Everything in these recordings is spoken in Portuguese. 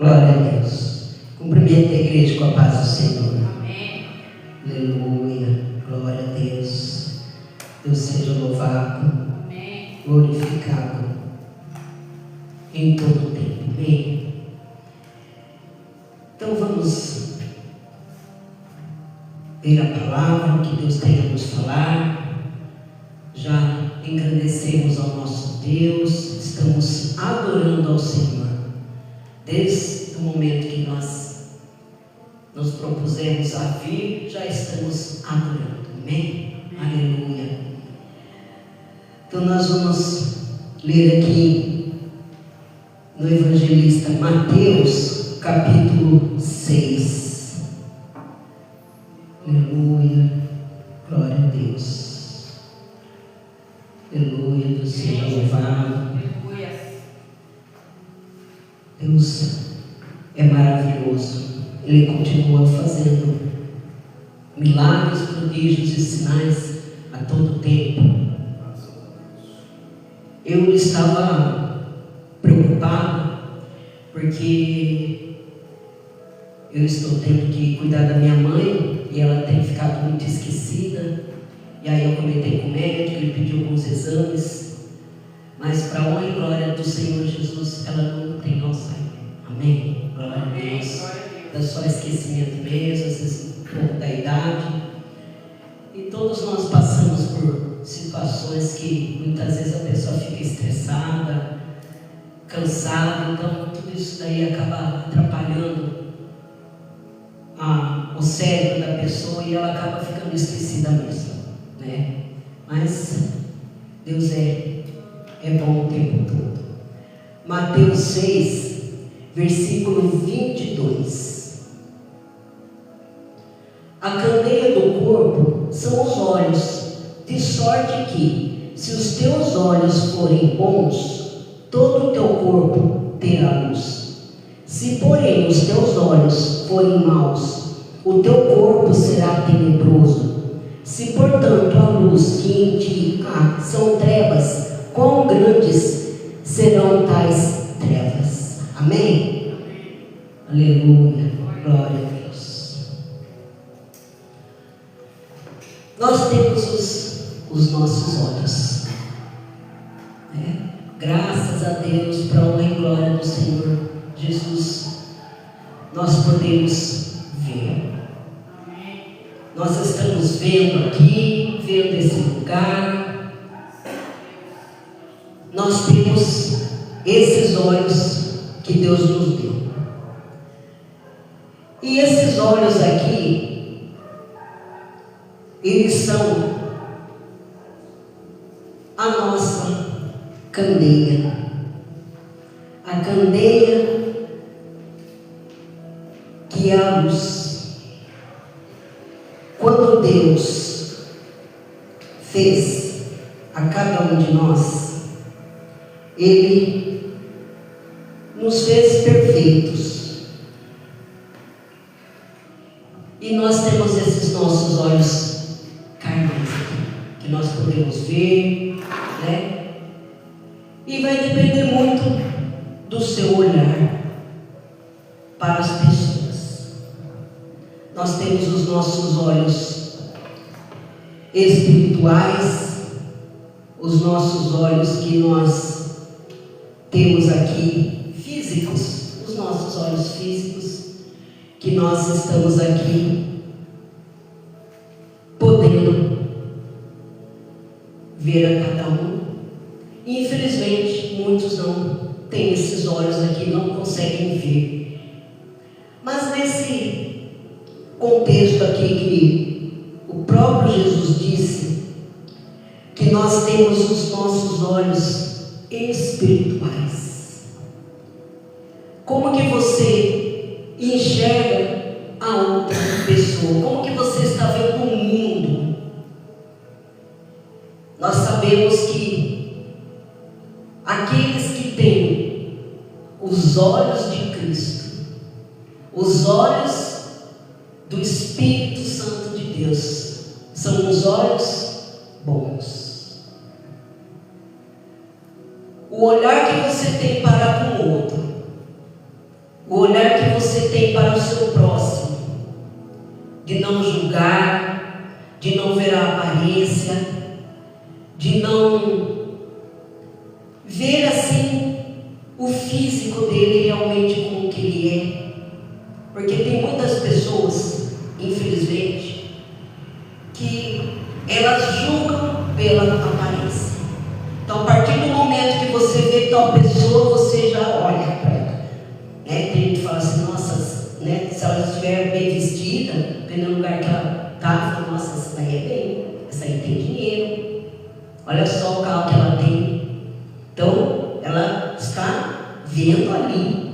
Glória a Deus. Cumprimento a igreja com a paz do Senhor. Amém. Aleluia. Glória a Deus. Deus seja louvado. Amém. Glorificado em todo o tempo. Amém. Então vamos ver a palavra que Deus tem a nos falar. Já engrandecemos ao nosso Deus, estamos adorando ao Senhor. Desde o momento que nós nos propusemos a vir, já estamos adorando. Amém? Aleluia. Então nós vamos ler aqui no evangelista Mateus, capítulo 6. Aleluia. Glória a Deus. Aleluia. Deus seja louvado. Deus é maravilhoso. Ele continua fazendo milagres, prodígios e sinais a todo tempo. Eu estava preocupado porque eu estou tendo que cuidar da minha mãe e ela tem ficado muito esquecida. E aí eu comentei com o médico, ele pediu alguns exames. Mas para a honra e glória do Senhor Jesus, ela não tem Alzheimer. Amém? Glória a Deus. É só esquecimento mesmo, às vezes um pouco da idade. E todos nós passamos por situações que muitas vezes a pessoa fica estressada, cansada. Então tudo isso daí acaba atrapalhando o cérebro da pessoa e ela acaba ficando esquecida mesmo, né? Mas Deus é bom o tempo todo. Mateus 6, versículo 22. A candeia do corpo são os olhos, de sorte que, se os teus olhos forem bons, todo o teu corpo terá luz. Se, porém, os teus olhos forem maus, o teu corpo será tenebroso. Se, portanto, a luz que em ti há são trevas, quão grandes serão tais trevas. Amém? Aleluia. Glória a Deus. Nós temos os nossos olhos, né? Graças a Deus, para a honra e glória do Senhor Jesus, nós podemos ver. Nós estamos vendo aqui, vendo esse lugar. Nós temos esses olhos que Deus nos deu. E esses olhos aqui, eles são a nossa candeia. A candeia que é a luz. Quando Deus fez a cada um de nós, Ele nos fez perfeitos. E nós temos esses nossos olhos carnais, que nós podemos ver, né? E vai depender muito do seu olhar para as pessoas. Nós temos os nossos olhos espirituais, os nossos olhos que nós temos aqui físicos, os nossos olhos físicos, que nós estamos aqui podendo ver a cada um. Infelizmente, muitos não têm esses olhos aqui, não conseguem ver. Mas nesse contexto aqui que o próprio Jesus disse que nós temos os nossos olhos espirituais. Como que você enxerga a outra pessoa? Como que você está vendo o mundo? Nós sabemos que aqueles que têm os olhos de Cristo, os olhos do Espírito Santo de Deus, são os olhos bons. O olhar que você tem para com o outro, o olhar que você tem para o seu próximo, de não julgar, de não ver a aparência, de não ver assim o físico dele realmente como que ele é. Porque tem muitas pessoas, infelizmente, que elas julgam pela aparência. Então, a partir do momento que você vê tal pessoa, você já olha para ela. Né? Tem gente que fala assim, nossa, né? Se ela estiver bem vestida, dependendo do lugar que ela está, fala, nossa, essa daí é bem, essa aí tem dinheiro, olha só o carro que ela tem. Então, ela está vendo ali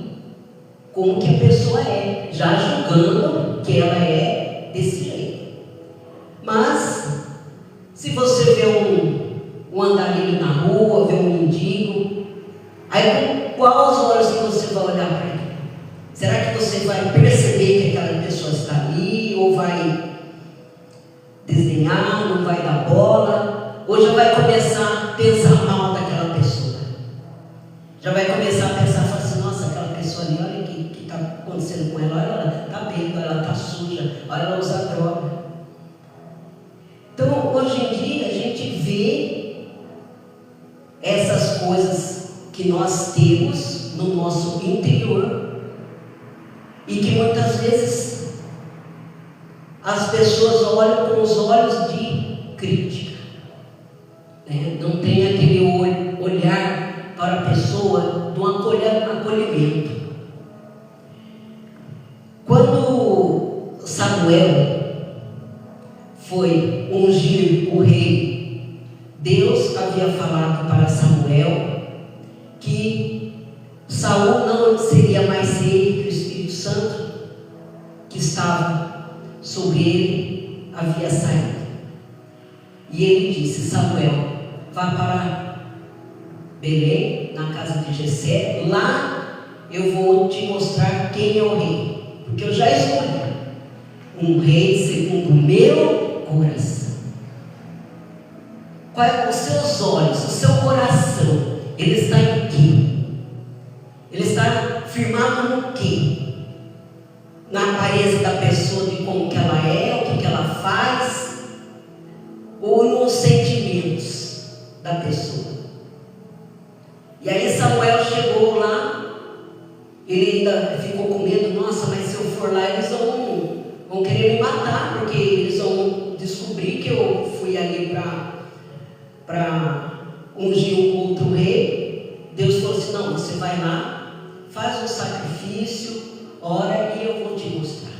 como que a pessoa é, já julgando que ela é desse jeito. Mas, se você vê um andarilho na rua, vê um mendigo, aí com quais olhos que você vai olhar para ele? Será que você vai perceber que aquela pessoa está ali, ou vai desdenhar, não vai dar bola, ou já vai começar a pensar mal daquela pessoa? Já vai começar a pensar, falar assim, nossa, aquela pessoa ali, olha o que está acontecendo com ela, olha, ela está bêbada, ela está suja, olha, ela usa droga. Então, hoje em dia, a gente vê essas coisas que nós temos no nosso interior e que muitas vezes as pessoas olham com os olhos de crítica, né? Não tem aquele olhar para a pessoa do acolhimento. Quando Samuel foi ungir o rei, Deus havia falado para Samuel que Saul não seria mais rei, que o Espírito Santo que estava sobre ele havia saído. E ele disse, Samuel, vá para Belém, na casa de Jessé, lá eu vou te mostrar quem é o rei, porque eu já escolhi um rei segundo o meu coração. Qual é os seus olhos, o seu coração? Ele está em quê? Ele está firmado no quê? Na aparência da pessoa, de como que ela é, o que ela faz, ou nos sentimentos da pessoa? E aí Samuel chegou lá, ele ainda ficou com medo, nossa, mas se eu for lá eles vão querer me matar, porque eles vão descobrir que eu fui ali para ungir um outro rei. Deus falou assim, não, você vai lá, faz um sacrifício, ora e eu vou te mostrar.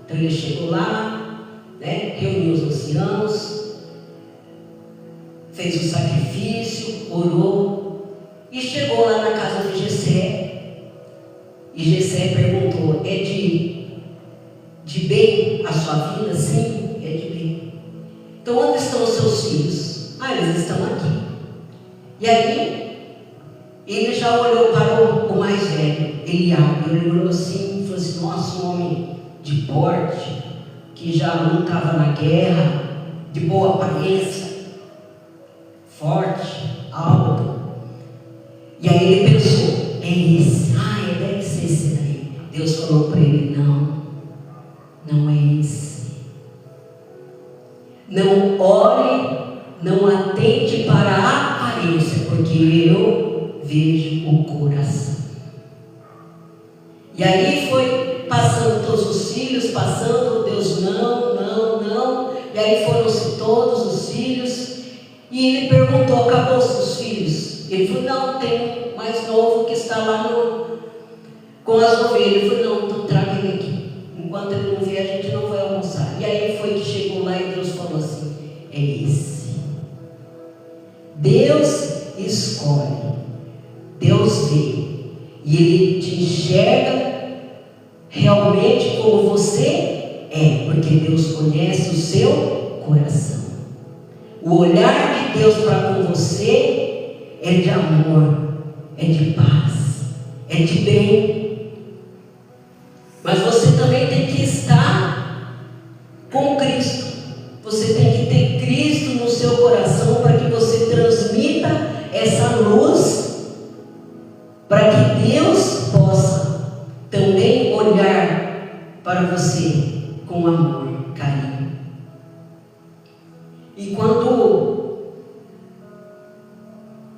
Então ele chegou lá, né, reuniu os anciãos, fez o sacrifício, orou, e chegou lá na casa de Jessé. E Jessé perguntou, é de bem a sua vida? Sim, é de bem. Então onde estão os seus filhos? Ah, eles estão aqui. E aí, ele já olhou para o mais velho, Eliabe. Ele olhou assim, falou assim, nossa, um homem de porte, que já lutava na guerra, de boa aparência, forte, alto. E aí ele pensou, é esse, deve ser esse daí. Deus falou para ele, não é esse. Não olhe, não atente para a aparência, porque eu vejo o coração. E aí foi passando todos os filhos, Deus não. E aí foram-se todos os filhos. E ele perguntou, acabou os filhos? Ele falou, não, tem um mais novo que está lá com as ovelhas. Ele falou, não, então traga ele aqui. Enquanto ele não vier, a gente não vai almoçar. E aí foi que chegou lá e Deus falou assim, é esse. Deus escolhe, Deus vê, e Ele te enxerga realmente como você é, porque Deus conhece o seu coração. O olhar de Deus para com você é de amor, é de paz, é de bem. Mas você também tem que estar com Cristo. Você tem que ter Cristo no seu coração para que você transmita essa luz, para que Deus possa também olhar para você com amor, carinho. E quando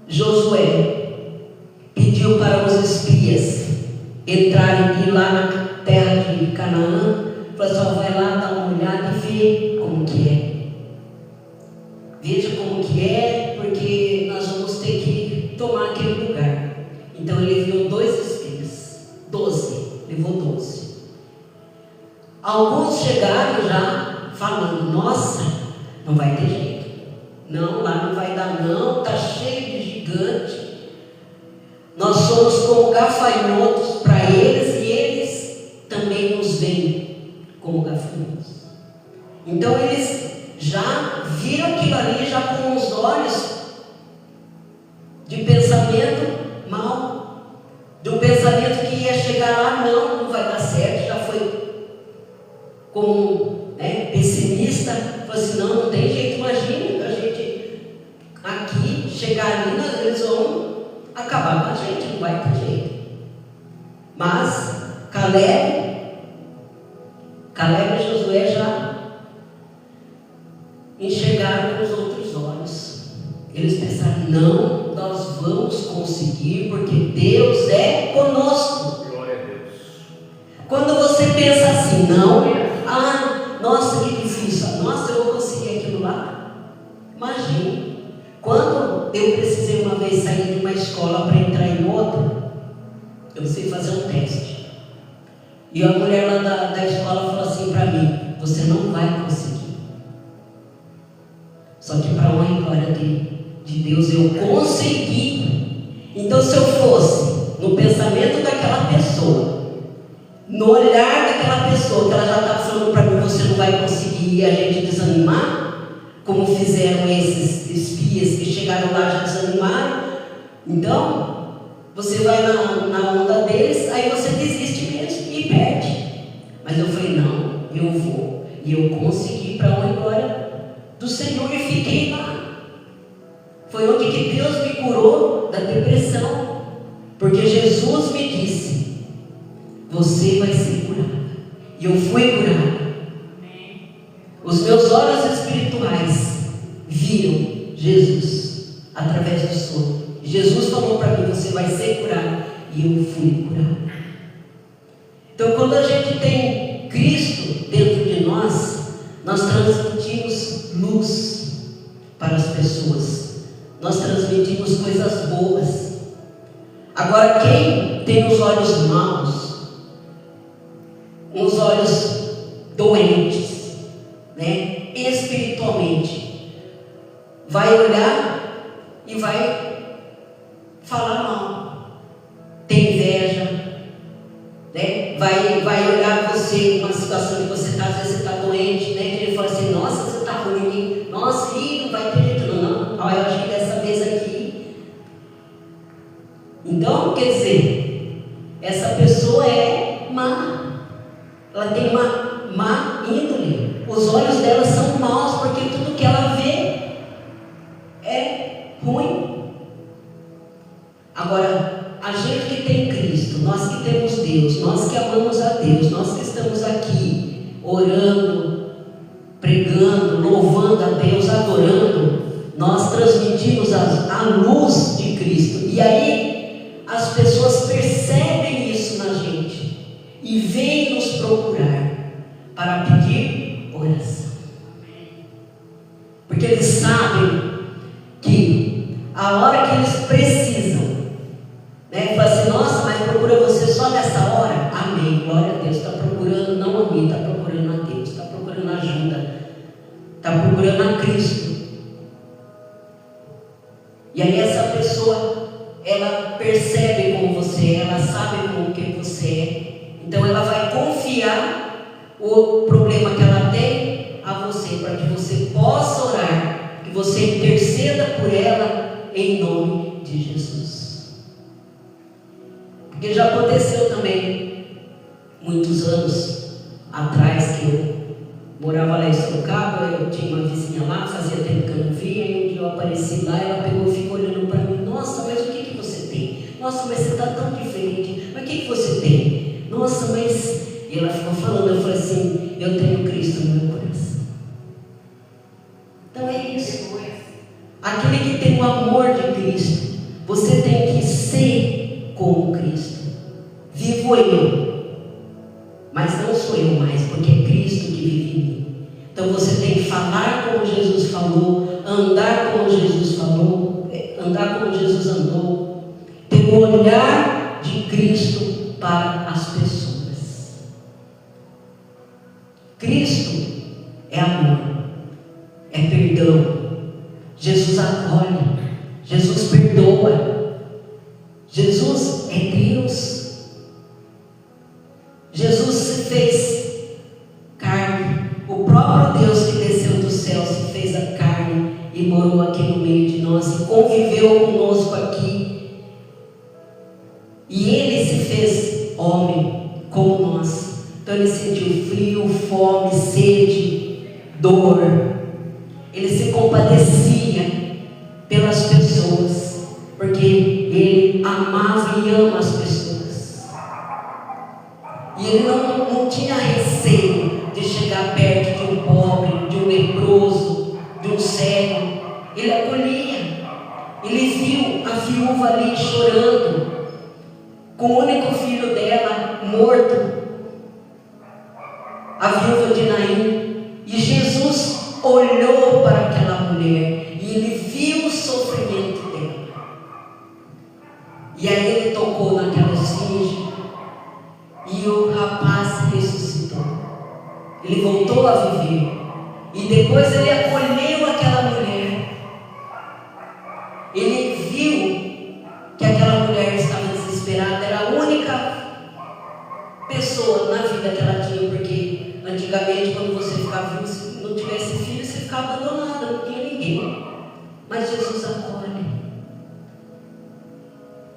Josué pediu para os espias entrarem e ir lá na terra de Canaã, falou assim: vai lá, dá uma olhada e vê como que é. Veja como que é, porque nós vamos ter que tomar aquele lugar. Então ele enviou 2 espias, 12, levou 12. Alguns chegaram já falando: nossa, não vai ter jeito, não, lá não vai dar não, está cheio de gigante, nós somos como gafanhotos para eles e eles também nos veem como gafanhotos. Então eles já viram aquilo ali, já com os olhos de pensamento mal, de um pensamento que ia chegar lá, não vai dar certo, já foi como pessimista, falou assim: não tem jeito, imagina a gente aqui, chegar ali, eles vão acabar com a gente, não vai ter jeito. Mas Caleb e Josué já enxergaram com os outros olhos. Eles pensaram: não, nós vamos conseguir, porque Deus é conosco. Glória a Deus. Quando você pensa assim: não, nossa, que difícil, nossa, eu vou conseguir aquilo lá. Imagine, quando eu precisei uma vez sair de uma escola para entrar em outra, eu precisei fazer um teste. E a mulher lá da escola falou assim para mim: você não vai conseguir. Só que para honra e glória de Deus eu consegui. Então, se eu fosse no pensamento daquela pessoa, no olhar daquela pessoa, que ela já estava falando para mim: você não vai conseguir, e a gente desanimar, como fizeram esses espias que chegaram lá já desanimaram, então você vai na onda deles, aí você desiste mesmo e perde. Mas eu falei: não, eu vou, e eu consegui para honra e glória do Senhor, e fiquei lá. Foi onde que Deus me curou da depressão, porque Jesus me disse: você vai ser curado. E eu fui curado. Os meus olhos espirituais viram Jesus através do sonho. Jesus falou para mim: você vai ser curado. E eu fui curado. Então, quando a gente tem Cristo dentro de nós, nós transmitimos luz para as pessoas, nós transmitimos coisas boas. Agora, quem tem os olhos maus, os olhos doentes, espiritualmente, vai olhar e vai falar mal, tem inveja, vai olhar você numa situação que você está, às vezes você está doente, que ele fala assim: nossa, você está ruim, nossa, não vai ter jeito, não, eu agir dessa vez aqui. Então, quer dizer, essa pessoa é má, ela tem uma má índole, os olhos dela são maus, porque tudo que ela vê é ruim. Agora, a gente que tem Cristo, nós que temos Deus, nós que amamos a Deus, nós que estamos aqui orando, pregando, louvando a Deus, adorando, nós transmitimos a luz de Cristo. E aí as pessoas percebem isso na gente e vêm nos procurar para pedir oração, porque eles sabem que a hora que eles precisam, fala assim: nossa, mas procura você só nessa hora? Amém, glória a Deus. Está procurando não a mim, está procurando a Deus, está procurando ajuda, está procurando a Cristo. E aí essa pessoa, ela percebe como você é, ela sabe como que você é, então ela vai confiar o problema que ela tem a você, para que você possa orar, que você interceda por ela em nome de Jesus. Porque já aconteceu também, muitos anos atrás, que eu morava lá em Sorocaba, eu tinha uma vizinha lá, fazia tempo que eu não via, e um dia eu apareci lá, ela pegou e ficou olhando para mim: nossa, mas o que você tem? Nossa, mas você está tão diferente, mas o que você tem? Nossa, mas E ela ficou falando, eu falei assim, eu tenho Cristo no meu coração. Então é isso. Aquele que tem o amor de Cristo, você tem que ser como Cristo. Vivo eu, mas não sou eu mais, porque é Cristo que vive em mim. Então você tem que falar como Jesus falou, andar como Jesus falou, andar como Jesus andou, ter o olhar de Cristo para as pessoas. Cristo é amor, é perdão. Jesus acolhe, Jesus perdoa, Jesus é Deus. Jesus se fez carne, o próprio Deus que desceu do céu se fez a carne e morou aqui no meio de nós e conviveu conosco aqui. E Ele se fez homem como nós. Então Ele sentiu frio, fome, sede, dor. Ele se compadecia pelas pessoas, porque Ele amava e ama as pessoas. E Ele não tinha receio de chegar perto de um pobre, de um leproso, de um cego. Ele acolhia. Ele viu a viúva ali chorando, com o único filho dela morto, a viúva de Naim. E Jesus olhou para aquela mulher e Ele viu o sofrimento dela. E aí Ele tocou naquela esfinge e o rapaz ressuscitou. Ele voltou a viver. E depois Ele acolheu aquela mulher. Ele viu que aquela mulher estava desesperada. Era a única pessoa na vida que ela tinha, porque antigamente, quando você ficava vivo, se não tivesse filho, você ficava abandonada, não tinha ninguém. Mas Jesus acolhe.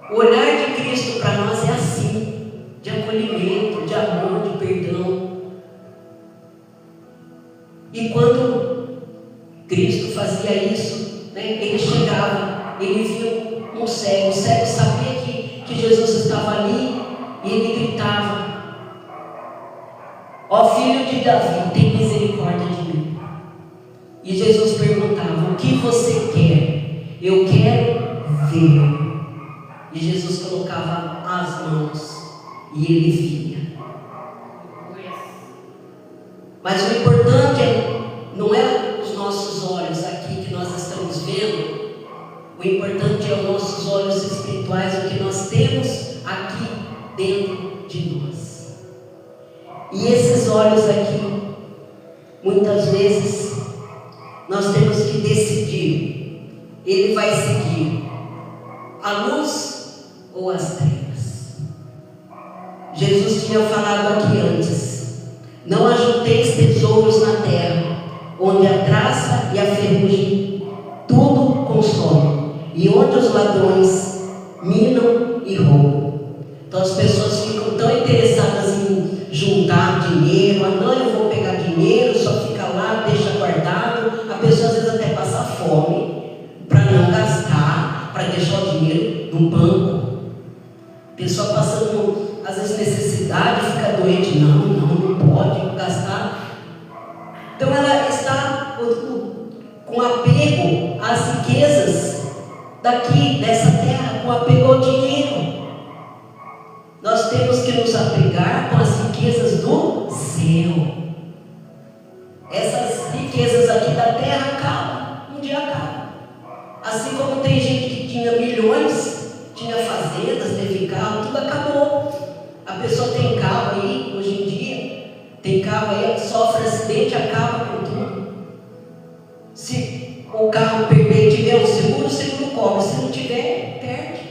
O olhar de Cristo para nós é assim, de acolhimento, de amor, de perdão. E quando Cristo fazia isso, Ele chegava, Ele viu um cego, o cego sabia que Jesus estava ali, e Ele gritava: ó filho de Davi, tem misericórdia de mim. E Jesus perguntava: o que você quer? Eu quero ver. E Jesus colocava as mãos e Ele via. Mas o importante não é os nossos olhos aqui que nós estamos vendo. O importante é os nossos olhos espirituais, o que nós temos aqui dentro de nós. E esses olhos aqui, muitas vezes, nós temos que decidir. Ele vai seguir a luz ou as trevas. Jesus tinha falado aqui antes: não ajunteis tesouros na terra, onde a traça e a ferrugem tudo consomem, e onde os ladrões minam e roubam. Então as pessoas ficam tão interessadas em juntar dinheiro. Não, eu vou pegar dinheiro, só fica lá, deixa guardado. A pessoa às vezes até passa fome para não gastar, para deixar o dinheiro no banco. A pessoa passando às vezes necessidade, fica doente. Não pode gastar. Então ela está com apego às riquezas daqui, dessa terra, com apego ao dinheiro. Nós temos que nos apegar com as riquezas do céu. Essas riquezas aqui da terra acabam, um dia acabam. Assim como tem gente que tinha milhões, tinha fazendas, teve carro, tudo acabou. A pessoa tem carro aí, hoje em dia, tem carro aí, sofre acidente, acaba com tudo. Se o carro perder, tiver um seguro, o seguro cobre. Se não tiver, perde.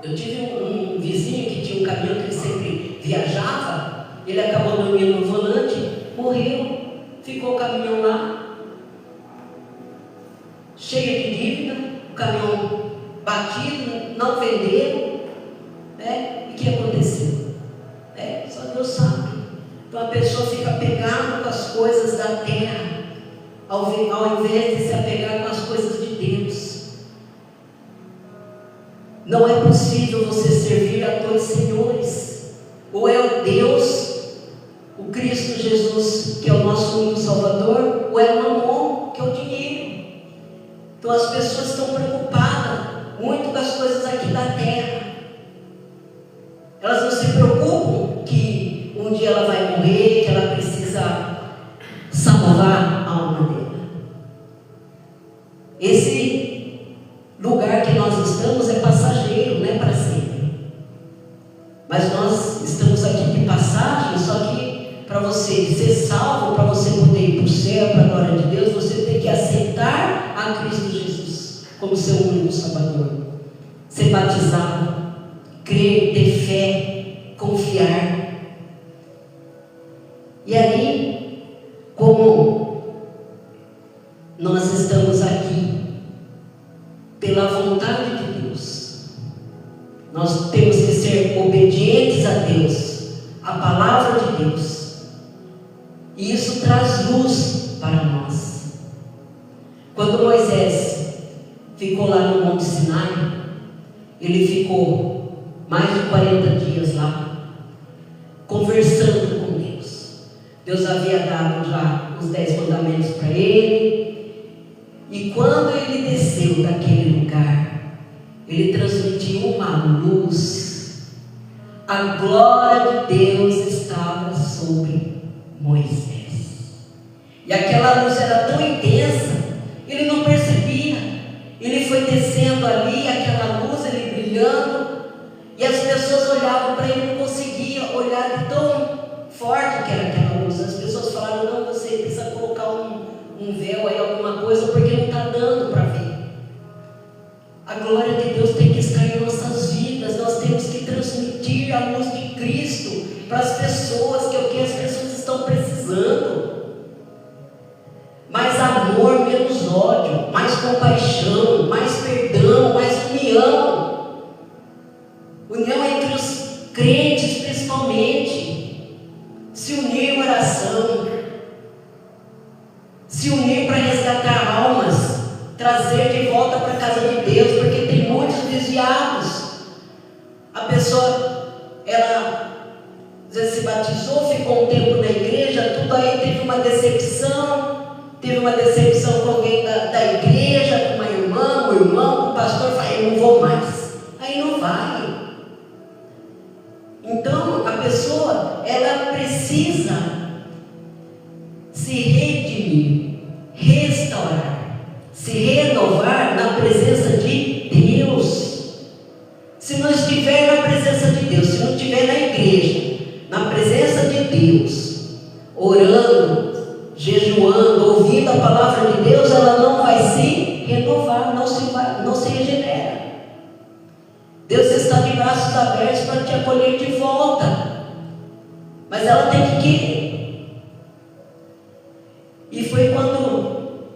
Eu tive um vizinho que tinha um caminhão que ele sempre viajava. Ele acabou dormindo no volante, morreu, ficou o caminhão lá, cheio de dívida, o caminhão batido, não venderam. E o que aconteceu? Só Deus sabe. Então a pessoa fica apegada com as coisas da terra, ao invés de se apegar com as coisas de Deus. Não é possível você servir a dois senhores. Ou é o Deus Cristo Jesus, que é o nosso único Salvador, ou é o mamon, que é o dinheiro. Então as pessoas estão preocupadas muito com as coisas aqui da terra. Elas não se preocupam que um dia ela vai morrer, que ela precisa salvar a alma dela. Esse lugar que nós estamos é passageiro, não é para sempre. Mas nós estamos aqui de passagem, só que para você ser salvo, para você poder ir para o céu, para a glória de Deus, você tem que aceitar a Cristo Jesus como seu único Salvador. Ser batizado, crer, ter fé, confiar. E aí, como nós estamos aqui pela vontade de Deus, nós temos que ser obedientes a Deus, a palavra de Deus, e isso traz luz para nós. Quando Moisés ficou lá no Monte Sinai, ele ficou mais de 40 dias lá, conversando com Deus. Deus havia dado já os 10 mandamentos para ele, e quando ele desceu daquele lugar, ele transmitiu uma luz. A glória de Deus estava sobre Moisés, e aquela luz era tão intensa, ele não percebia. Ele foi descendo ali, aquela luz, ele brilhando, e as pessoas olhavam para ele, não conseguiam olhar de tão forte que era aquela luz. As pessoas falaram: não, você precisa colocar um véu aí, alguma coisa, porque não está dando para ver. A glória de Deus tem que estar em nossas vidas. Nós temos que transmitir a luz de Cristo para as pessoas, que é o que as pessoas estão precisando. Mais amor, menos ódio, mais compaixão, mais perdão, mais união. União entre os crentes, principalmente. Se unir em oração, se unir para resgatar almas, trazer de volta para a casa de Deus, porque tem muitos desviados. A pessoa, ela às vezes se batizou, ficou um tempo na igreja, tudo aí teve uma decepção. Teve uma decepção com alguém da igreja, com uma irmã, um irmão, com o pastor, fala: eu não vou mais. Aí não vai. Então a pessoa, ela precisa se redimir, restaurar, se renovar na presença de Deus. Se não estiver na presença de Deus, se não estiver na igreja, na presença de Deus, orando, jejuando, ouvindo a palavra de Deus, ela não vai se renovar, não se regenera. Deus está de braços abertos para te acolher de volta, mas ela tem que querer. E foi quando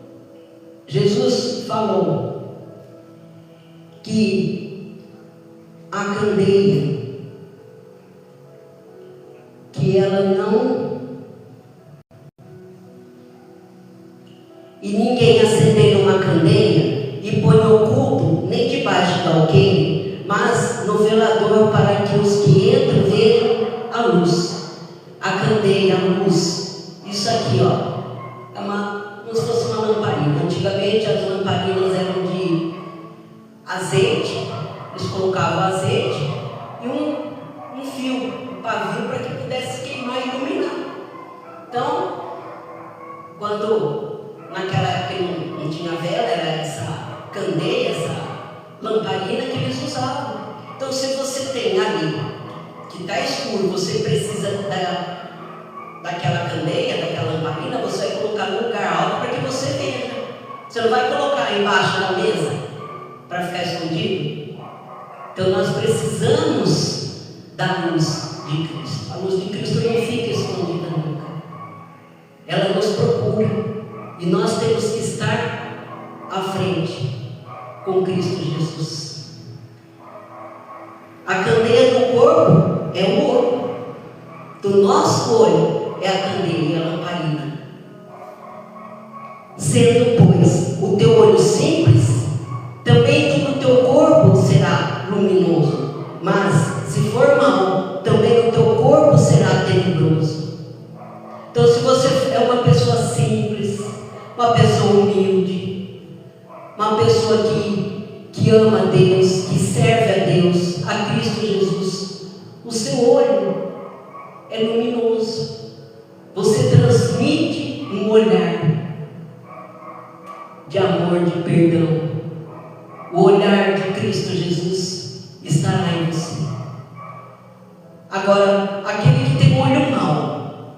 Jesus falou que a candeia, que ela não... E ninguém acendendo uma candeia e põe oculto nem debaixo do alqueire, mas no velador, para que os que entram vejam a luz. A candeia, a luz, isso aqui, ó, é como se fosse uma lamparina. Antigamente as lamparinas eram de azeite, eles colocavam azeite e um fio, um pavio, para que pudesse queimar e iluminar. Então, quando naquela época não tinha vela, era essa candeia, essa lamparina que eles usavam. Então, se você tem ali que está escuro, você precisa daquela candeia, daquela lamparina, você vai colocar no lugar alto para que você veja. Você não vai colocar embaixo da mesa para ficar escondido. Então, nós precisamos da luz de Cristo. A luz de Cristo não fica escondida nunca. Ela nos procura. E nós temos que estar à frente com Cristo Jesus. A candeia do corpo é o olho. Do nosso olho é a candeia, a lamparina. Sendo, pois, o teu olho simples, também todo o teu corpo será luminoso. Mas, se for mau, também o teu corpo será tenebroso. uma pessoa humilde, uma pessoa que ama a Deus, que serve a Deus, a Cristo Jesus. O seu olho é luminoso. Você transmite um olhar de amor, de perdão. O olhar de Cristo Jesus estará em você. Agora, aquele que tem um olho mau,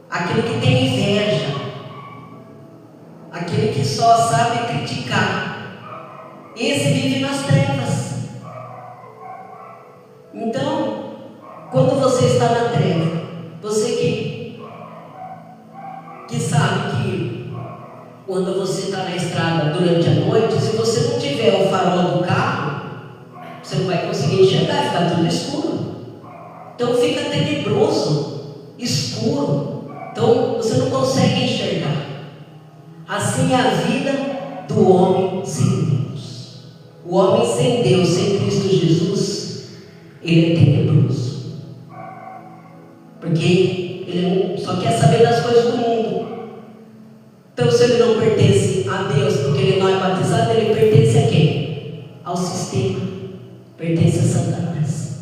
aquele que tem inveja, aquele que só sabe criticar, esse vive nas trevas. Então, quando você está na treva, você que sabe que quando você está na estrada durante a noite, se você não tiver o farol do carro, você não vai conseguir enxergar, fica tudo escuro. Então fica tenebroso, escuro. Então você não consegue enxergar. Assim é a vida do homem sem Deus. O homem sem Deus, sem Cristo Jesus, ele é tenebroso. Porque ele só quer saber das coisas do mundo. Então, se ele não pertence a Deus, porque ele não é batizado, ele pertence a quem? Ao sistema. Pertence a Satanás.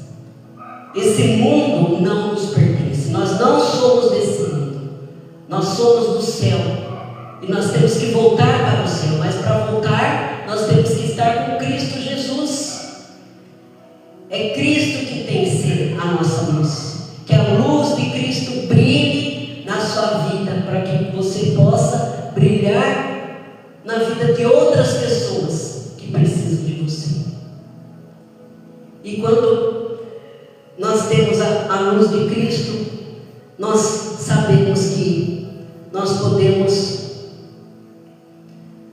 Esse mundo não nos pertence. Nós não somos desse mundo. Nós somos do céu. E nós temos que voltar para o céu. Mas para voltar, nós temos que estar com Cristo Jesus. É Cristo que tem que ser a nossa luz. Que a luz de Cristo brilhe na sua vida, para que você possa brilhar na vida de outras pessoas que precisam de você. E quando nós temos a luz de Cristo, nós sabemos que nós podemos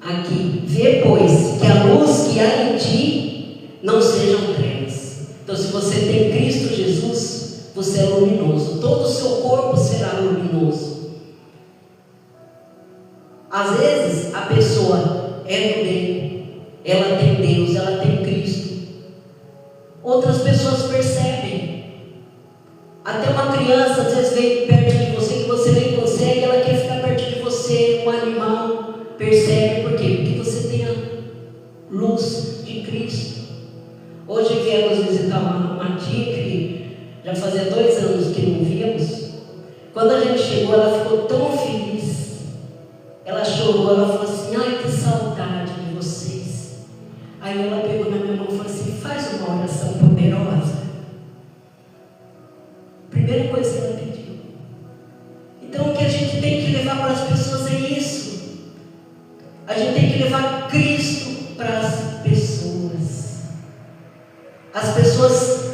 aqui ver, pois, que a luz que há em ti não sejam trevas. Então, se você tem Cristo Jesus, você é luminoso. Todo o seu corpo será luminoso. Às vezes a pessoa é do bem, ela tem Deus, ela tem Cristo. Outras pessoas percebem. Até uma criança às vezes vem perto de você que você nem consegue, ela quer ficar perto de você. Um animal percebe. Por quê? Porque você tem a luz de Cristo. Hoje viemos visitar uma tia que já fazia 2 anos que não víamos. Quando a gente chegou, ela ficou tão feliz. Ela chorou, ela falou assim: ai, que saudade de vocês. Aí ela pegou na minha mão e falou assim: faz uma oração poderosa. Primeira coisa que ela pediu. Então o que a gente tem que levar para as pessoas é isso. A gente tem que levar Cristo para as pessoas. As pessoas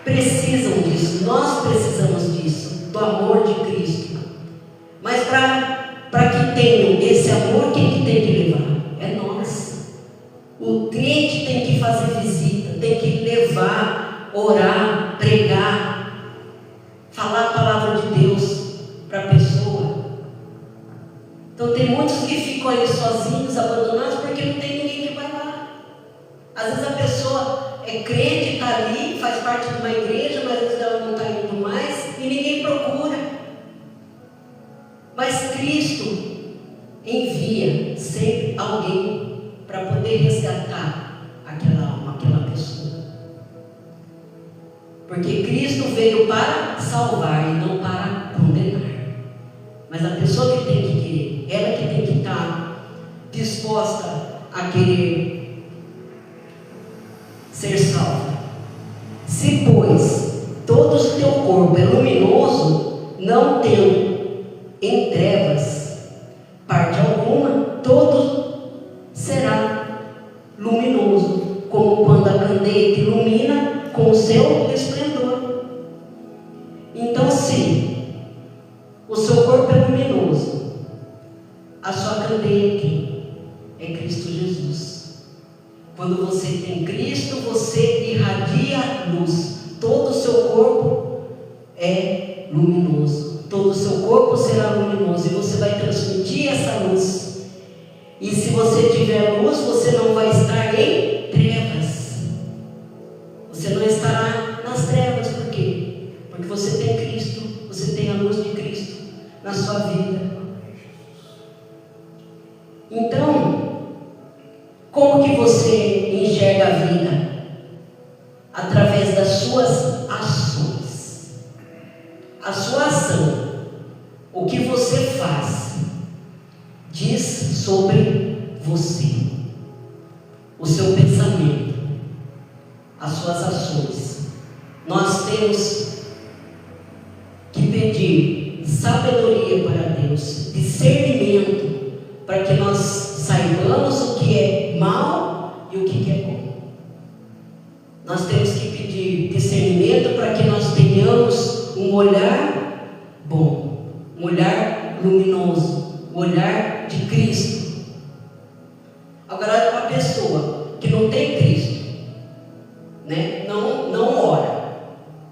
precisam disso, nós precisamos disso, do amor de Cristo. Mas para que tenham esse amor, quem que tem que levar? É nós. O crente tem que fazer visita, tem que levar, orar, pregar, falar a palavra de Deus para a pessoa. Então tem muitos que ficam aí sozinhos, abandonados, porque não tem ninguém que vai lá. Às vezes a pessoa é crente, está ali, faz parte de uma igreja, mas às vezes ela não está indo mais e ninguém procura. Mas Cristo envia sempre alguém para poder resgatar aquela alma, aquela pessoa. Porque Cristo veio para salvar e não para condenar. Mas a pessoa que tem que querer, ela que tem que estar disposta a querer ser salva. Se, pois, todo o teu corpo é luminoso, não tendo em trevas parte alguma, todo será luminoso, como quando a candeia ilumina com o seu esplendor. Então, se o seu corpo é luminoso, a sua candeia aqui é Cristo Jesus. Quando você tem Cristo, você irradia luz. Todo o seu corpo é luminoso. Todo o seu corpo será luminoso e você vai transmitir essa luz. E se você tiver luz, você não vai estar em trevas. Você não estará nas trevas. Por quê? Porque você tem Cristo, você tem a luz de Cristo na sua vida. que você enxerga a vida? Através das suas ações. A sua ação, o que você faz, diz sobre você. O seu pensamento, as suas ações. Nós temos que pedir sabedoria para Deus, discernimento, para que nós saibamos o que é mal e o que é bom. Nós temos que pedir discernimento para que nós tenhamos um olhar bom, um olhar luminoso, um olhar de Cristo. Agora, uma pessoa que não tem Cristo, né? não ora,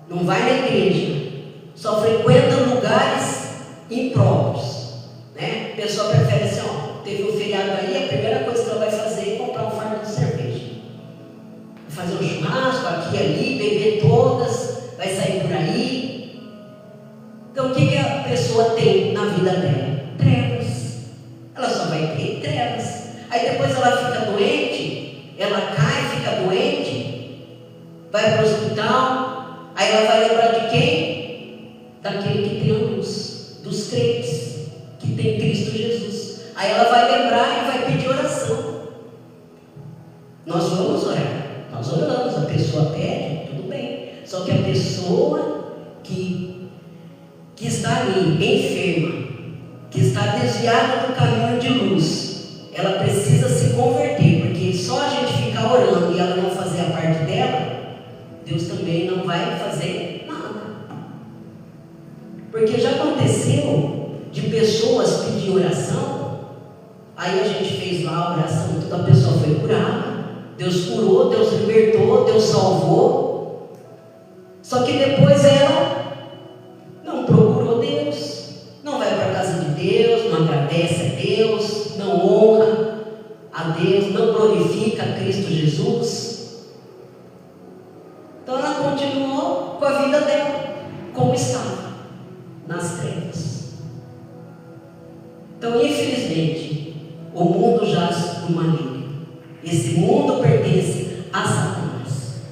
não vai na igreja, só frequenta lugares impróprios, né? A pessoa prefere assim, teve um feriado aí, a primeira coisa que ela vai fazer é comprar um fardo de cerveja, vai fazer um churrasco aqui e ali, beber todas, vai sair por aí. Então o que a pessoa tem na vida dela? Trevas. Ela só vai ter trevas. Aí depois ela fica doente, ela cai, fica doente, vai para o hospital, aí ela vai lembrar de quem? Daquele que tem a luz, dos crentes, que tem Cristo Jesus. Aí ela vai lembrar e vai pedir oração. Nós vamos orar, nós oramos, a pessoa pede, tudo bem. Só que a pessoa que está ali, enferma, que está desviada do caminho de luz, ela precisa se converter, porque só a gente ficar orando e ela não fazer a parte dela, Deus também não vai fazer nada. Porque já aconteceu de pessoas pedir oração, aí a gente fez lá a oração, toda a pessoa foi curada, Deus curou, Deus libertou, Deus salvou, só que depois ela não procurou Deus, não vai para a casa de Deus, não agradece a Deus, não honra a Deus, não glorifica a Cristo Jesus. Então ela continuou com a vida dela como estava, nas trevas. Então, infelizmente, o mundo jaz no maligno. Esse mundo pertence a Satanás.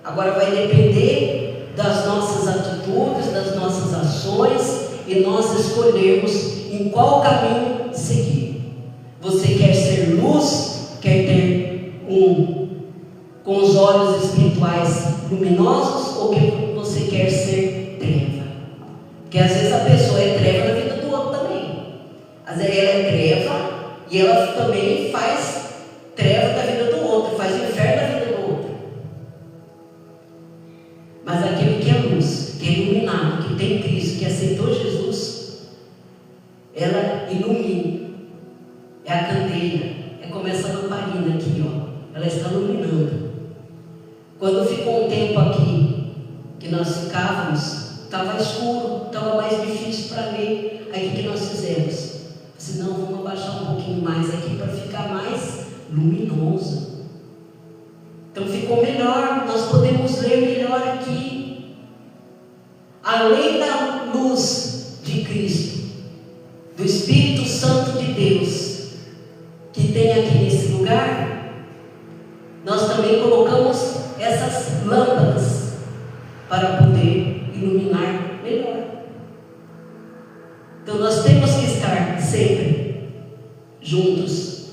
Agora vai depender das nossas atitudes, das nossas ações, e nós escolhermos em qual caminho seguir. Você quer ser luz? Quer ter com os olhos espirituais luminosos? Ou que você quer ser treva? Porque às vezes a pessoa é treva na vida do outro também. Às vezes ela é treva e ela também faz treva da vida do outro, faz o inferno da vida do outro. Mas aquele que é luz, que é iluminado, que tem Cristo, que aceitou Jesus, ela ilumina. É a candeia, é como essa lamparina aqui, ela está iluminando. Quando ficou um tempo aqui, que nós ficávamos, estava escuro, estava mais difícil para ver. Aí o que nós fizemos? Assim, não, vamos abaixar um pouquinho mais aqui para ficar mais luminoso. Então ficou melhor, nós podemos ler melhor aqui. Além da luz de Cristo, do Espírito Santo de Deus, que tem aqui nesse lugar, nós também colocamos essas lâmpadas para poder iluminar melhor. Então nós temos que estar sempre juntos,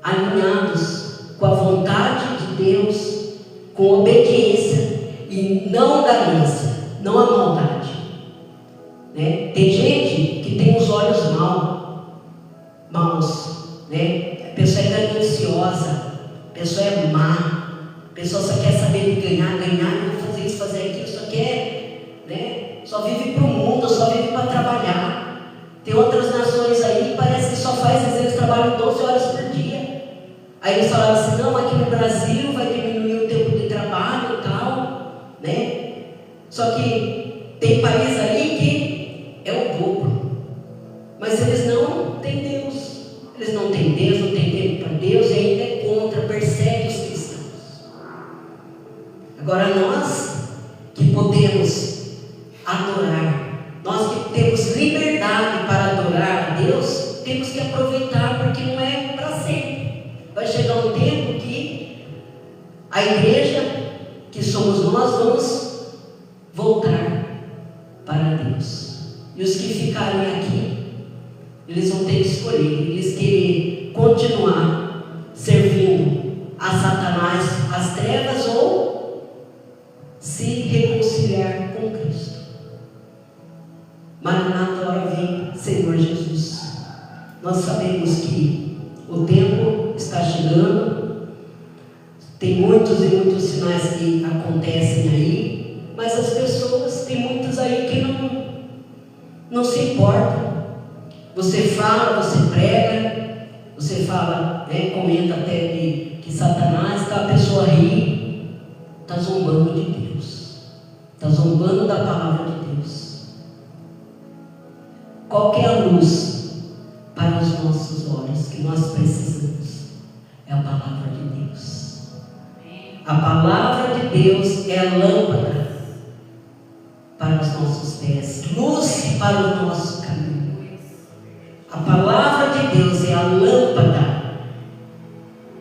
alinhados com a vontade de Deus, com obediência e não ganância, não a maldade, né? Tem gente que tem os olhos maus, né? A pessoa é gananciosa, a pessoa é má, a pessoa só quer saber de ganhar, vou fazer isso, fazer aquilo, só quer, né? Só vive para o mundo, só vive para trabalhar. Tem outras nações aí, parece que só faz, às vezes trabalham 12 horas por dia. Aí eles falaram assim, não, aqui no Brasil vai diminuir o tempo de trabalho e tal, né? Só que tem país aí que é o dobro, mas eles não têm Deus. Eles não têm Deus, não têm tempo para Deus e ainda é contra, persegue os cristãos. Agora nós que podemos adorar, nós que temos liberdade para adorar a Deus, temos que aproveitar, porque não é para sempre. Vai chegar um tempo que a igreja, que somos nós, vamos voltar para Deus. E os que ficarem aqui, eles vão ter que escolher. Eles querem continuar servindo a Satanás, as trevas, ou se reconciliar com Cristo. Maranata, hora vem, Senhor Jesus. Nós sabemos que o tempo está chegando, tem muitos e muitos sinais que acontecem aí, mas as pessoas, tem muitos aí que não se importam. Você fala, você prega, você fala, comenta até que Satanás, a pessoa ri, está zombando de Deus, está zombando da palavra de Deus. Qual que é a luz para os nossos olhos que nós precisamos? É a palavra de Deus. A palavra de Deus é a lâmpada para os nossos pés, luz para o nosso caminho. A palavra de Deus é a lâmpada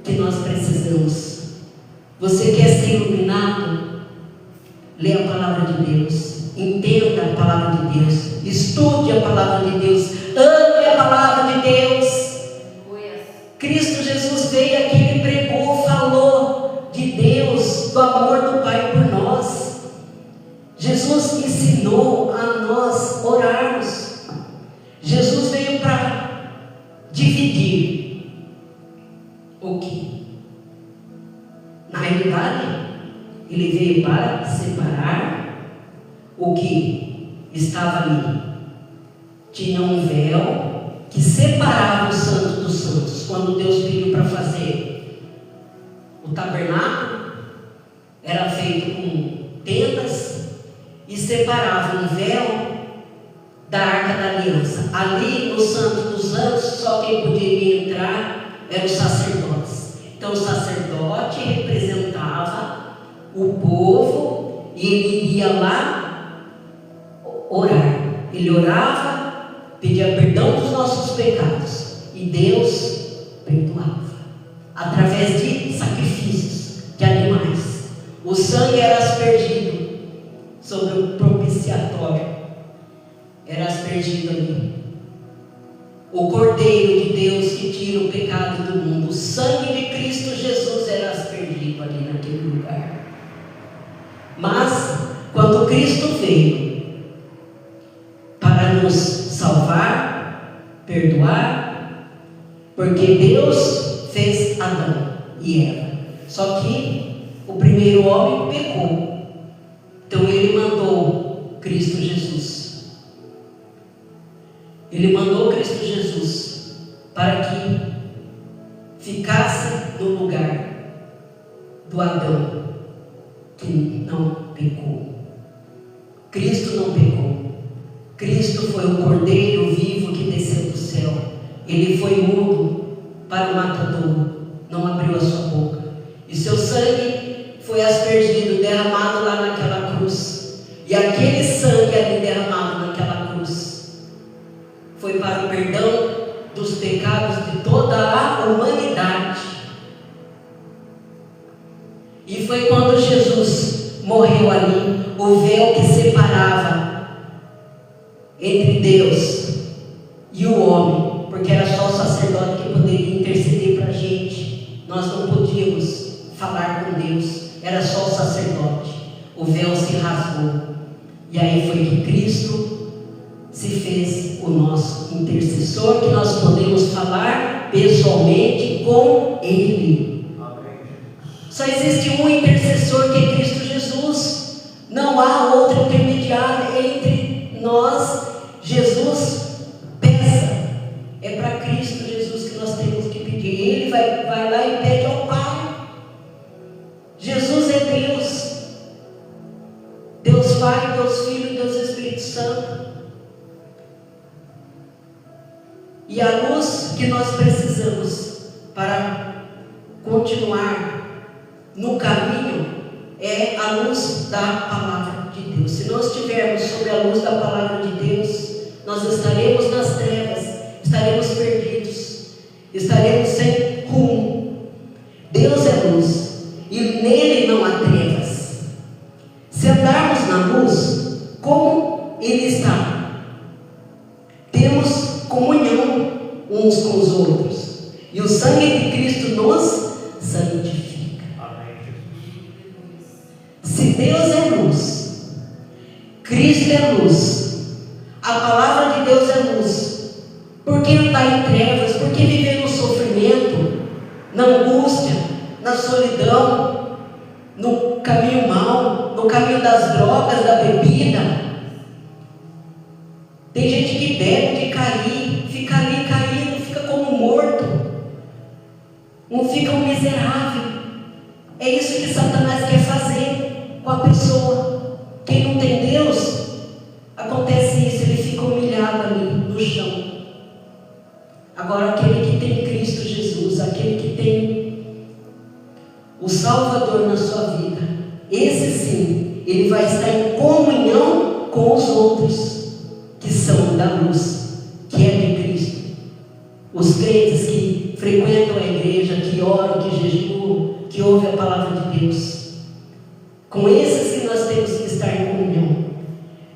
que nós precisamos. Você quer ser iluminado? Lê a palavra de Deus, entenda a palavra de Deus, estude a palavra de Deus, ame a palavra de Deus. Cristo Jesus veio aqui, Ele pregou, falou de Deus, do amor do Pai por nós. Jesus ensinou a nós orarmos. Jesus veio para dividir o que? Na realidade, Ele veio para separar o que estava ali. Tinha um véu que separava o santo dos santos. Quando Deus pediu para fazer o tabernáculo, era feito com tendas e separava um véu da Arca da Aliança. Ali no Santo dos Santos, só quem poderia entrar eram os sacerdotes. Então o sacerdote representava o povo e ele ia lá orar. Ele orava, pedia perdão dos nossos pecados e Deus perdoava através de sacrifícios de animais. O sangue era aspergido sobre o propiciatório. Era aspergido ali. O Cordeiro de Deus que tira o pecado do mundo, o sangue de Cristo Jesus era aspergido ali naquele lugar. Mas quando Cristo veio para nos salvar, perdoar, porque Deus fez Adão e Eva. Só que o primeiro homem pecou. Então Ele mandou Cristo Jesus. Ele mandou Cristo Jesus para que ficasse no lugar do Adão que não pecou. Cristo não pecou. Cristo foi o Cordeiro vivo que desceu do céu. Ele foi mudo para o matadouro, não abriu a sua boca. E seu sangue foi aspergido, derramado lá naquela cruz. E aquele sangue ali derramado naquela cruz foi para o perdão dos pecados de toda a humanidade. E foi quando Jesus morreu ali, o véu que separava entre Deus e o homem, porque era só o sacerdote que poderia interceder para a gente. Nós não podíamos falar com Deus, era só o sacerdote. O véu se rasgou. E aí foi que Cristo se fez o nosso intercessor, que nós podemos falar pessoalmente com Ele. Só existe um intercessor, que é Cristo Jesus. Não há outro intermediário entre nós. Jesus peça. É para Cristo Jesus que nós temos que pedir. Ele vai lá e pede ao Pai. Jesus é Deus. Deus Pai, Deus Filho, Deus Espírito Santo. E a luz que nós precisamos para continuar no caminho é a luz da palavra de Deus. Se nós estivermos sob a luz da palavra de Deus, nós estaremos nas trevas, estaremos perdidos, estaremos sem rumo. ele está. Temos comunhão uns com os outros. E o sangue de Cristo nos santifica. Se Deus é luz, Cristo é luz, a palavra de Deus é luz, por que andar em trevas? Por que viver no sofrimento, na angústia, na solidão, no caminho mau, no caminho das drogas, da bebida? Tem gente que bebe de cair, fica ali caído, fica como morto, não fica um miserável. É isso que Satanás quer fazer com a pessoa. Quem não tem Deus, acontece isso, ele fica humilhado ali no chão. Agora aquele que tem Cristo Jesus, aquele que tem o Salvador na sua vida, esse sim, ele vai estar em comunhão com os outros que são da luz, que é de Cristo. Os crentes que frequentam a igreja, que oram, que jejuam, que ouvem a palavra de Deus. Com esses que nós temos que estar em comunhão.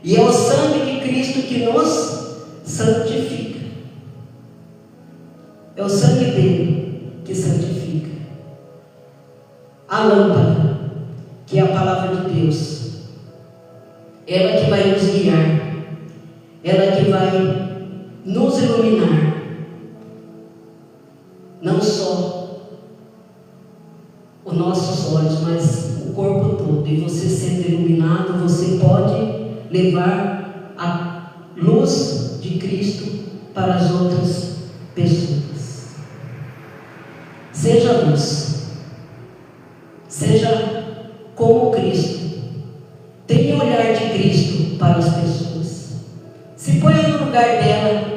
E é o sangue de Cristo que nos santifica. É o sangue dele que santifica. A lâmpada, que é a palavra de Deus, ela que vai nos guiar, ela que vai nos iluminar, não só os nossos olhos, mas o corpo todo. E você sendo iluminado, você pode levar a luz de Cristo para as outras pessoas. Seja luz, seja como Cristo, tenha o olhar de Cristo para as pessoas. Se ponha no lugar dela.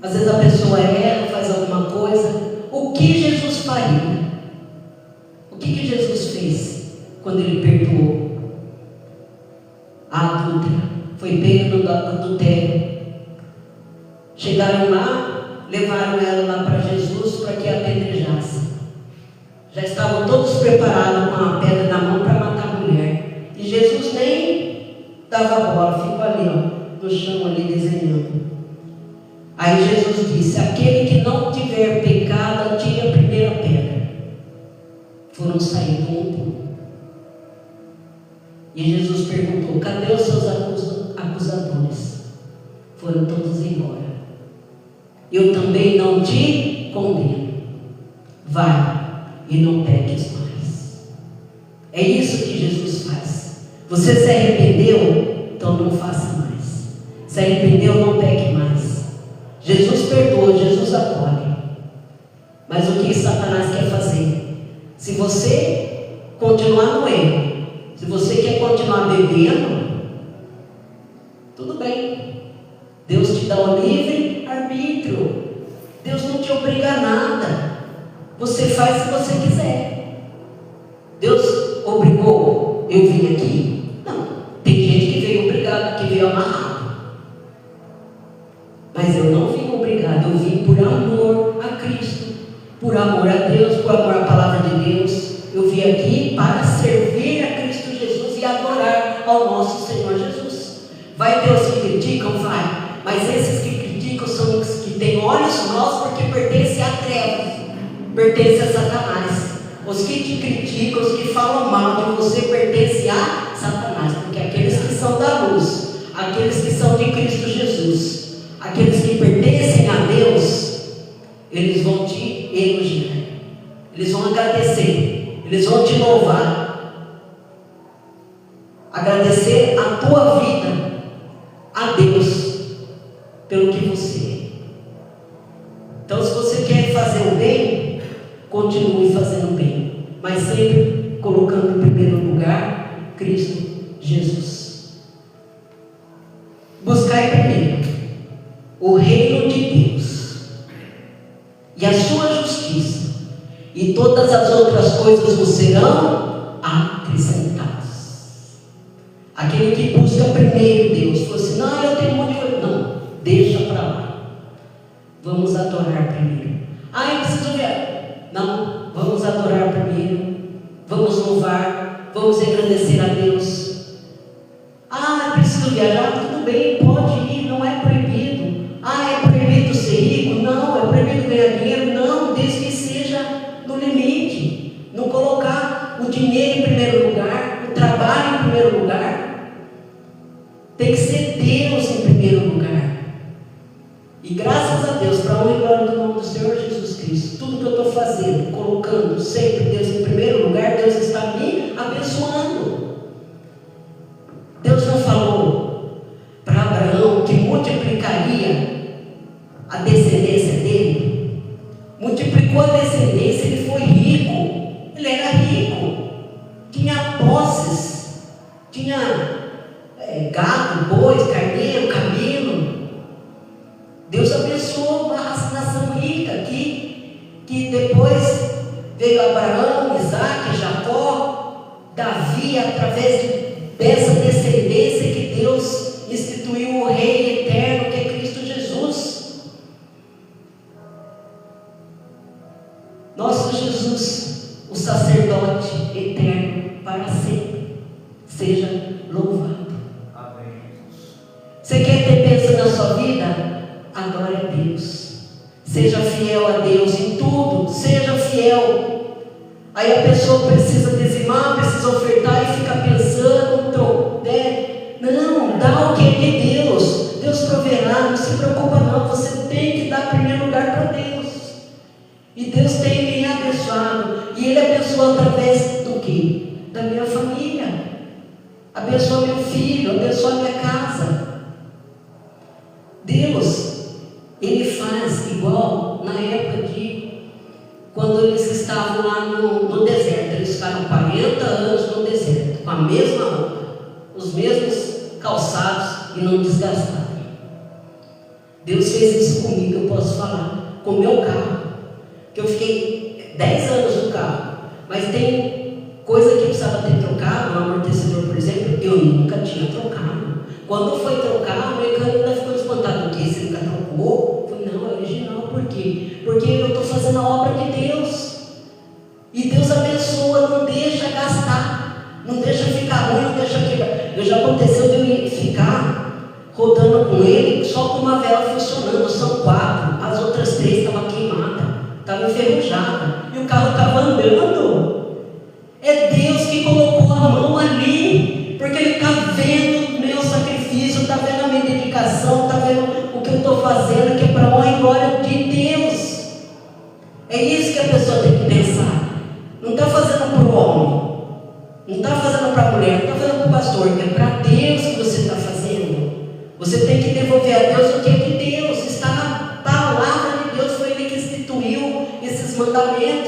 Às vezes a pessoa erra, faz alguma coisa. O que Jesus faria? O que Jesus fez quando ele perdoou a adúltera? Foi pego no adultério. Chegaram lá, levaram ela lá para Jesus para que a apedrejasse. Já estavam todos preparados com a pedra na mão para matar a mulher. E Jesus nem dava bola, ficou ali, ó, no chão ali desenhando. Aí Jesus disse: aquele que não tiver pecado, atire a primeira pedra. Foram saindo um por um. E Jesus perguntou: cadê os seus acusadores? Foram todos embora. Eu também não te condeno. Vai e não peques mais. É isso que Jesus faz. Você se arrependeu? Então não faça mais. Se arrependeu, não peque mais. Jesus perdoa, Jesus acolhe. Mas o que Satanás quer fazer? Se você continuar no erro, se você quer continuar bebendo, tudo bem. Deus te dá o livre arbítrio. Deus não te obriga a nada. Você faz se você quiser. Deus obrigou eu vim aqui? Não. Tem gente que veio obrigado, que veio amarrado. Mas eu não vim obrigado, eu vim por amor a Cristo, por amor a Deus, por amor à palavra de Deus. Eu vim aqui para servir a Cristo Jesus e adorar ao nosso Senhor Jesus. Vai ter os que criticam? Vai. Mas esses que criticam são os que têm olhos maus, porque pertencem à treva, pertencem a Satanás. Os que te criticam, os que falam mal de você, pertencem a Satanás. Porque aqueles que são da luz, aqueles que são de Cristo Jesus, aqueles que pertencem a Deus, eles vão te elogiar, eles vão agradecer, eles vão te louvar, agradecer a tua vida a Deus pelo que você é. Então, se você quer fazer o bem, continue fazendo o bem, mas sempre colocando em primeiro lugar Cristo Jesus. Buscai primeiro o reino de Deus e a sua justiça, e todas as outras coisas vos serão acrescentadas. Aquele que busca primeiro Deus, fala assim: não, eu tenho um monte de coisa. Não, deixa para lá. Vamos adorar primeiro. Ah, eu preciso ver. Não, vamos adorar primeiro. Vamos louvar, vamos agradecer a Deus. Ah, eu preciso preciso viajar, tudo bem, pode ir, não é proibido. Ah, é proibido ser rico? Não. É proibido ganhar dinheiro? Não, desde que seja no limite. Não colocar o dinheiro em primeiro lugar, o trabalho em primeiro lugar. Tem que ser Deus em primeiro lugar. E graças a Deus, para honra e glória do nome do Senhor Jesus Cristo, tudo que eu estou fazendo, colocando sempre Deus em primeiro lugar, Deus está me abençoando. Deus não falou para Abraão que multiplicaria a descendência dele? Multiplicou a descendência, ele foi rico, ele era rico, tinha posses, tinha gado, bois, carneiro, camelo. Deus abençoou uma nação rica que depois veio Abraão, Isaac, Jacó, Davi, através dessa descendência que Deus instituiu o Rei eterno, que é Cristo Jesus. Nosso Jesus, o sacerdote eterno para sempre, seja louvado. Amém. Você quer ter bênção na sua vida? Adore a Deus, seja fiel a Deus em tudo, seja fiel. Aí a pessoa precisa dizimar, precisa ofertar e fica pensando, né? Não, dá o que é de Deus, Deus proverá, não se preocupa não, você tem que dar primeiro lugar para Deus. E Deus tem me abençoado, e Ele abençoa através do quê? Da minha família, abençoa meu filho, abençoa minha casa. Deus, Ele faz igual na época de quando eles estavam lá no deserto. Eles ficaram 40 anos no deserto, com a mesma roupa, os mesmos calçados, e não desgastaram. Deus fez isso comigo, eu posso falar, com o meu carro, que eu fiquei 10 anos no carro, mas tem coisa que precisava ter trocado, um amortecedor, por exemplo, eu nunca tinha trocado. Quando foi trocar, o mecânico ainda ficou espantado. O que? Você nunca trocou? Eu falei, não, é original. Por quê? Porque eu estou fazendo a obra de Deus. E Deus abençoa, não deixa gastar, não deixa ficar ruim, não deixa quebrar. Já aconteceu de eu ficar rodando com ele só com uma vela funcionando. São 4, as outras 3 estavam queimadas, estavam enferrujadas, e o carro estava andando. É Deus que colocou a mão ali, porque Ele está vendo o meu sacrifício, está vendo a minha dedicação, está vendo o que eu estou fazendo, que é para a honra e glória de Deus. É isso que a pessoa tem que pensar. Não está fazendo para o homem, não está fazendo para a mulher, não está fazendo para o pastor, é para Deus que você está fazendo. Você tem que devolver a Deus o que é de Deus, está na palavra de Deus, foi Ele que instituiu esses mandamentos.